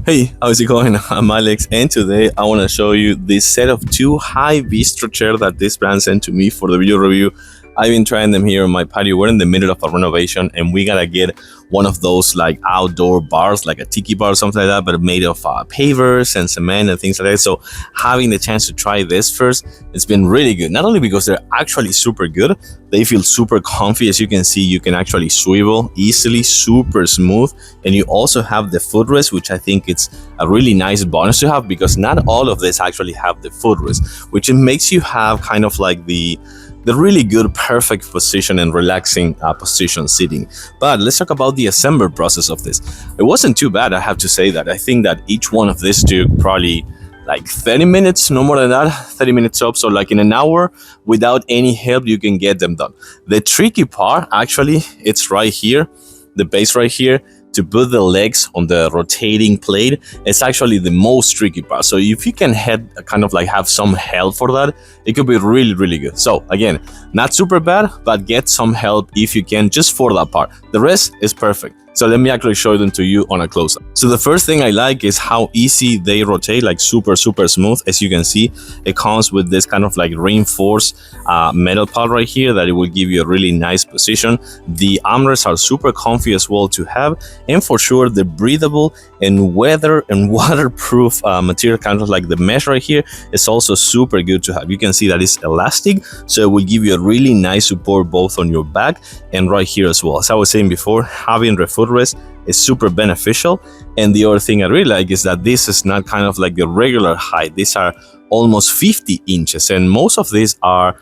Hey, how's it going? I'm Alex, and today I want to show you this set of two high bistro chairs that this brand sent to me for the video review. I've been trying them here on my patio. We're in the middle of a renovation, and we gotta get one of those like outdoor bars, like a tiki bar or something like that, but made of pavers and cement and things like that. So having the chance to try this first, it's been really good. Not only because they're actually super good, they feel super comfy. As you can see, you can actually swivel easily, super smooth, and you also have the footrest, which I think it's a really nice bonus to have because not all of this actually have the footrest, which it makes you have kind of like the really good, perfect position and relaxing position sitting. But let's talk about the assembly process of this. It wasn't too bad, I have to say that. I think that each one of these took probably like 30 minutes, no more than that, 30 minutes up. So like in an hour, without any help, you can get them done. The tricky part, actually, it's right here, the base right here, to put the legs on the rotating plate. It's actually the most tricky part. So if you can kind of like have some help for that, it could be really, really good. So again, not super bad, but get some help if you can, just for that part. The rest is perfect. So let me actually show them to you on a close-up. So the first thing I like is how easy they rotate, like super smooth. As you can see, it comes with this kind of like reinforced metal part right here that it will give you a really nice position. The armrests are super comfy as well to have, and for sure the breathable and weather and waterproof material, kind of like the mesh right here, is also super good to have. You can see that it's elastic, so it will give you a really nice support both on your back and right here as well. As I was saying before, having the footrest is super beneficial. And the other thing I really like is that this is not kind of like the regular height. These are almost 50 inches, and most of these are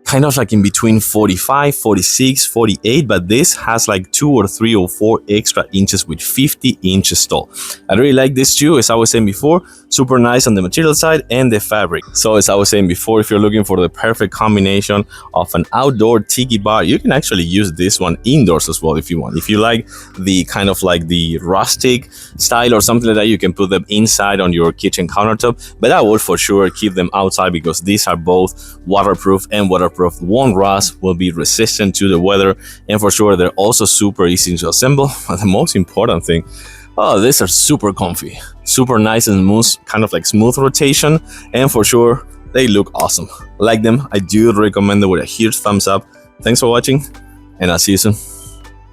kind of like in between 45, 46, 48, but this has like 2 or 3 or 4 extra inches with 50 inches tall. I really like this too, as I was saying before, super nice on the material side and the fabric. So as I was saying before, if you're looking for the perfect combination of an outdoor tiki bar, you can actually use this one indoors as well if you want. If you like the kind of like the rustic style or something like that, you can put them inside on your kitchen countertop, but I would for sure keep them outside because these are both waterproof and waterproof. Won't rust, will be resistant to the weather, and for sure they're also super easy to assemble. But the most important thing, these are super comfy, super nice and smooth, kind of like smooth rotation, and for sure they look awesome. Like them, I do recommend them with a huge thumbs up. Thanks for watching, and I'll see you soon.